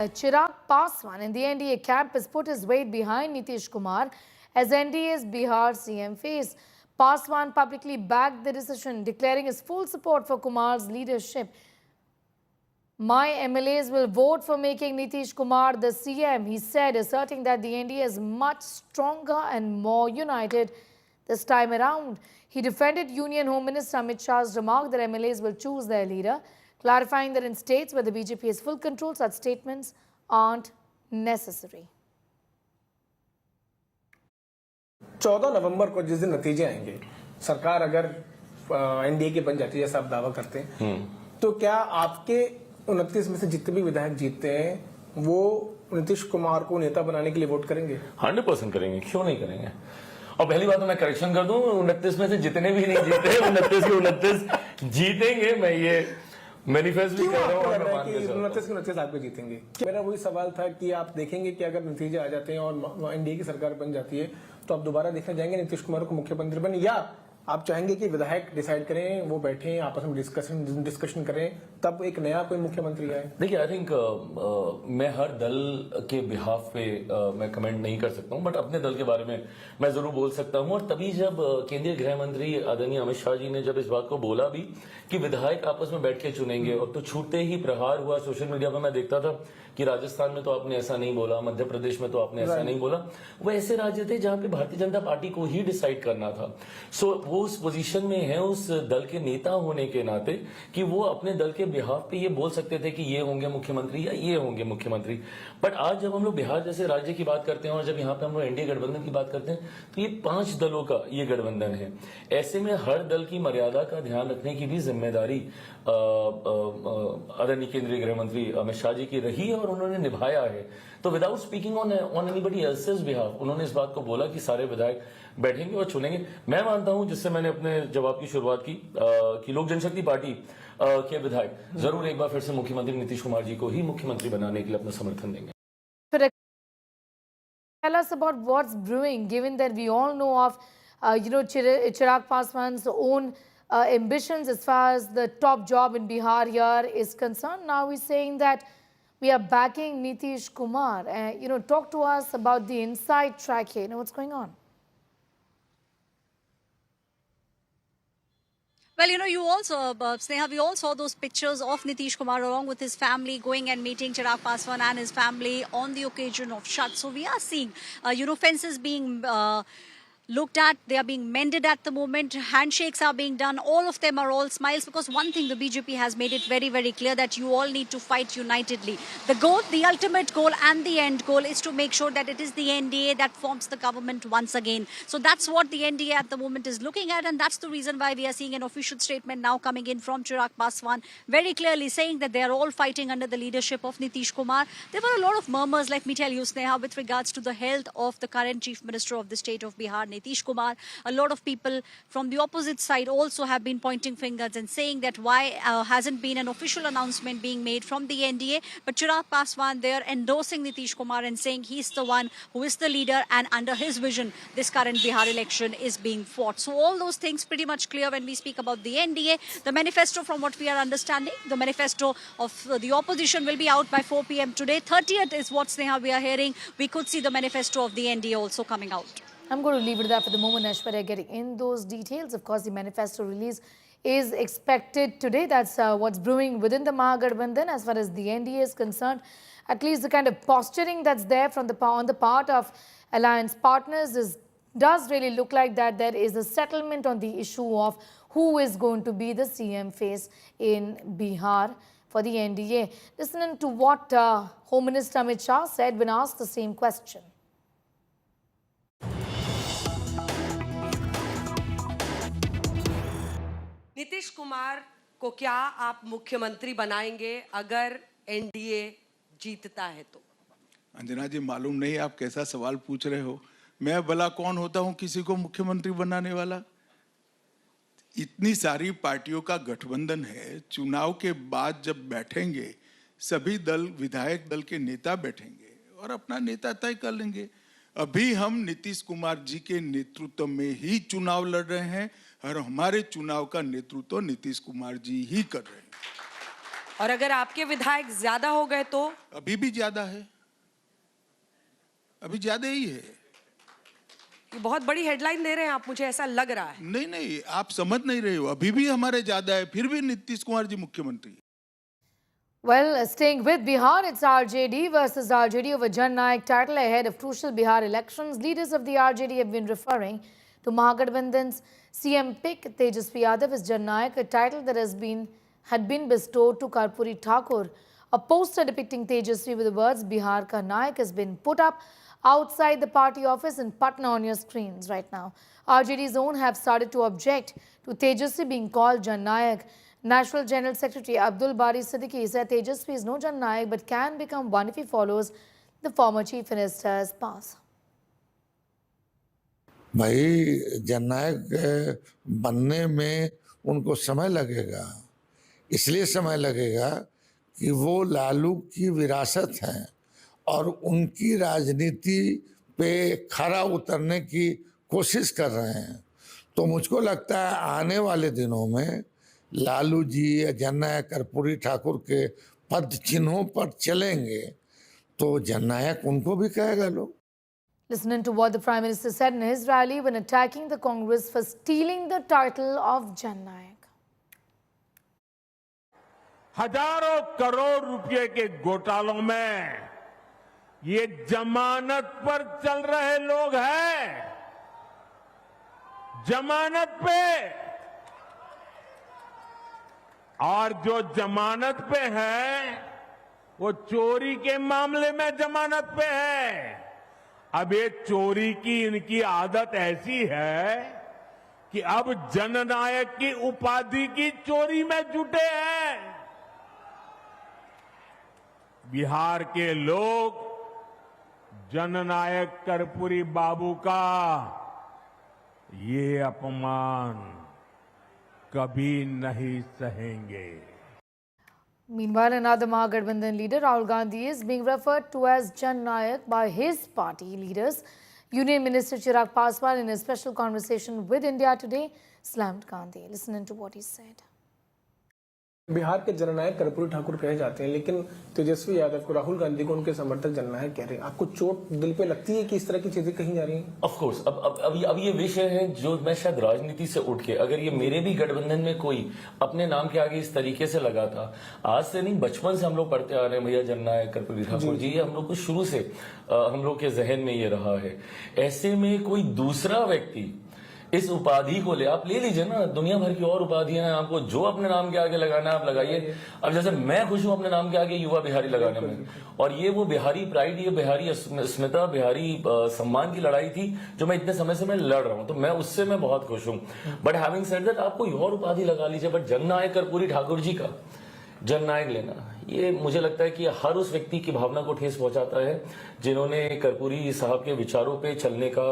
Chirag Paswan in the NDA camp has put his weight behind Nitish Kumar as NDA's Bihar CM face. Paswan publicly backed the decision, declaring his full support for Kumar's leadership. My MLAs will vote for making Nitish Kumar the CM, he said, asserting that the NDA is much stronger and more united this time around. He defended Union Home Minister Amit Shah's remark that MLAs will choose their leader, clarifying that in states where the BJP has full control, such statements aren't necessary. 14 नवंबर को जिस दिन नतीजे आएंगे, सरकार अगर NDA की बन जाती है जैसा आप दावा करते हैं, तो क्या आपके 29 में से जितने भी विधायक जीतते हैं वो नीतीश कुमार को नेता बनाने के लिए वोट करेंगे? 100% करेंगे, क्यों नहीं करेंगे। और पहली बात तो मैं करेक्शन कर दूं, 29 में से जितने भी नहीं जीते 29 के 29 जीतेंगे। मैं ये मैनिफेस्ट भी कर रहा हूँ कि 29 के 29 आप जीतेंगे। मेरा वही सवाल था कि आप देखेंगे कि अगर नतीजे आ जाते हैं और एनडीए की सरकार बन जाती है तो आप दोबारा देखने जाएंगे नीतीश कुमार को मुख्यमंत्री बने, या आप चाहेंगे कि विधायक डिसाइड करें, वो बैठे आपस में डिस्कशन करें, तब एक नया कोई मुख्यमंत्री आए? देखिए, आई थिंक मैं हर दल के बिहाफ पे मैं कमेंट नहीं कर सकता हूं, बट अपने दल के बारे में मैं जरूर बोल सकता हूं। और तभी जब केंद्रीय गृह मंत्री आदरणीय अमित शाह जी ने जब इस बात को बोला भी कि विधायक आपस में बैठ के चुनेंगे, और तो छूटते ही प्रहार हुआ। सोशल मीडिया पर मैं देखता था कि राजस्थान में तो आपने ऐसा नहीं बोला, मध्य प्रदेश में तो आपने ऐसा नहीं बोला। वो ऐसे राज्य थे जहां पे भारतीय जनता पार्टी को ही डिसाइड करना था। सो वो उस पोजीशन में है, उस दल के नेता होने के नाते, कि वो अपने दल के बिहाफ पे ये बोल सकते थे कि ये होंगे मुख्यमंत्री या ये होंगे मुख्यमंत्री। बट आज जब हम लोग बिहार जैसे राज्य की बात करते हैं और जब यहाँ पे हम लोग एनडीए गठबंधन की बात करते हैं, तो ये 5 दलों का ये गठबंधन है। ऐसे में हर दल की मर्यादा का ध्यान रखने की भी जिम्मेदारी आदरणीय केंद्रीय गृह मंत्री अमित शाह जी की रही है और उन्होंने निभाया है। तो without speaking on anybody else's behalf, उन्होंने इस बात को बोला कि सारे विधायक बैठेंगे और चुनेंगे। मैं मानता हूं, जिससे मैंने अपने जवाब की शुरुआत की, कि लोक जनशक्ति पार्टी के विधायक जरूर एक बार फिर से मुख्यमंत्री नीतीश कुमार जी को ही मुख्यमंत्री बनाने के लिए अपना समर्थन देंगे। Tell us about what's brewing, given that we all know of, Chirag Paswan's own ambitions as far as the top job in Bihar here is concerned. Now he's saying that we are backing Nitish Kumar. Talk to us about the inside track here. What's going on? Well, you also, Sneha, we all saw those pictures of Nitish Kumar along with his family going and meeting Chirag Paswan and his family on the occasion of Chhath. So we are seeing, fences being looked at, they are being mended at the moment, handshakes are being done, all of them are all smiles, because one thing the BJP has made it very, very clear, that you all need to fight unitedly. The goal, the ultimate goal and the end goal is to make sure that it is the NDA that forms the government once again. So that's what the NDA at the moment is looking at, and that's the reason why we are seeing an official statement now coming in from Chirag Paswan, very clearly saying that they are all fighting under the leadership of Nitish Kumar. There were a lot of murmurs, let me tell you, Sneha, with regards to the health of the current Chief Minister of the state of Bihar, Nitish Kumar. A lot of people from the opposite side also have been pointing fingers and saying that why hasn't been an official announcement being made from the NDA. But Chirag Paswan, they are endorsing Nitish Kumar and saying he's the one who is the leader, and under his vision this current Bihar election is being fought. So all those things pretty much clear when we speak about the NDA. The manifesto, from what we are understanding, the manifesto of the opposition will be out by 4 p.m. today. 30th is what, Sneha, we are hearing. We could see the manifesto of the NDA also coming out. I'm going to leave it there for the moment, Aishwarya, getting in those details. Of course, the manifesto release is expected today. That's what's brewing within the Mahagathbandhan as far as the NDA is concerned. At least the kind of posturing that's there from on the part of alliance partners does really look like that there is a settlement on the issue of who is going to be the CM face in Bihar for the NDA. Listening to what Home Minister Amit Shah said when asked the same question. Nitish Kumar को क्या आप मुख्यमंत्री बनाएंगे अगर NDA जीतता है तो? अंजना जी, मालूम नहीं आप कैसा सवाल पूछ रहे हो। मैं भला कौन होता हूं किसी को मुख्यमंत्री बनाने वाला? इतनी सारी पार्टियों का गठबंधन है, चुनाव के बाद जब बैठेंगे सभी दल, विधायक दल के नेता बैठेंगे और अपना नेता तय कर लेंगे। अभी हम नीतीश कुमार जी के नेतृत्व में ही चुनाव लड़ रहे हैं और हमारे चुनाव का नेतृत्व नीतीश कुमार जी ही कर रहे हैं। और अगर आपके विधायक ज्यादा हो गए तो? अभी भी ज्यादा है, अभी ज्यादा ही है। ये बहुत बड़ी हेडलाइन दे रहे हैं आप, मुझे ऐसा लग रहा है। नहीं नहीं, आप समझ नहीं रहे हो, अभी भी हमारे ज्यादा है, फिर भी नीतीश कुमार जी मुख्यमंत्री। Well, staying with Bihar, it's RJD versus RJD over Jan Nayak title ahead of crucial Bihar elections. Leaders of the RJD have been referring to Mahagathbandhan's CM pick Tejasvi Yadav as Jan Nayak, a title that had been bestowed to Karpuri Thakur. A poster depicting Tejasvi with the words Bihar Ka Nayak has been put up outside the party office in Patna on your screens right now. RJD's own have started to object to Tejasvi being called Jan Nayak. National General Secretary Abdul Bari Siddiqui said Tejasvi is no Jan Nayak but can become one if he follows the former Chief Minister's path. भाई जननायक बनने में उनको समय लगेगा, इसलिए समय लगेगा कि वो लालू की विरासत है और उनकी राजनीति पे खरा उतरने की कोशिश कर रहे हैं। तो मुझको लगता है आने वाले दिनों में लालू जी या जननायक कर्पूरी ठाकुर के पद चिन्हों पर चलेंगे तो जननायक उनको भी कहेगा लोग। Listening to what the Prime Minister said in his rally when attacking the Congress for stealing the title of Jan Nayak. हजारों करोड़ रुपए के घोटालों में ये जमानत पर चल रहे लोग हैं, जमानत पे। और जो जमानत पे है वो चोरी के मामले में जमानत पे है। अब ये चोरी की इनकी आदत ऐसी है कि अब जननायक की उपाधि की चोरी में जुटे हैं। बिहार के लोग जननायक कर्पूरी बाबू का ये अपमान कभी नहीं सहेंगे। Meanwhile, another Mahagathbandhan leader, Rahul Gandhi, is being referred to as Jan Nayak by his party leaders. Union Minister Chirag Paswan, in a special conversation with India Today, slammed Gandhi. Listen to what he said. Bihar के जननायक कर्पूरी ठाकुर कहे जाते हैं, लेकिन तेजस्वी यादव को, राहुल गांधी को उनके समर्थक जननायक कह रहे हैं। आपको चोट दिल पे लगती है कि इस तरह की चीजें कही जा रही हैं? ऑफ कोर्स, अब ये विषय है जो मैं शायद राजनीति से उठ के, अगर ये मेरे भी गठबंधन में कोई अपने नाम के आगे इस तरीके से लगा था, आज से नहीं बचपन से हम लोग पढ़ते आ रहे हैं भैया जननायक कर्पूरी ठाकुर जी, ये हम लोग को शुरू से हम लोग के जहन में ये रहा है। ऐसे में कोई दूसरा व्यक्ति इस उपाधि को आप ले लीजिए ना, दुनिया भर की और उपाधियां हैं, आपको जो अपने नाम के आगे लगाना है आप लगाइए। अब जैसे मैं खुश हूं अपने नाम के आगे युवा बिहारी लगाने में, और ये वो बिहारी प्राइड, ये बिहारी अस्मिता, बिहारी सम्मान की लड़ाई थी जो मैं इतने समय से मैं लड़ रहा हूं, तो मैं उससे मैं बहुत खुश हूं। बट हैविंग सेड दैट, आप कोई और उपाधि लगा लीजिए, बट जननायक कर्पूरी ठाकुर जी का जननायक लेना, ये मुझे लगता है कि हर उस व्यक्ति की भावना को ठेस पहुंचाता है जिन्होंने कर्पूरी साहब के विचारों पे चलने का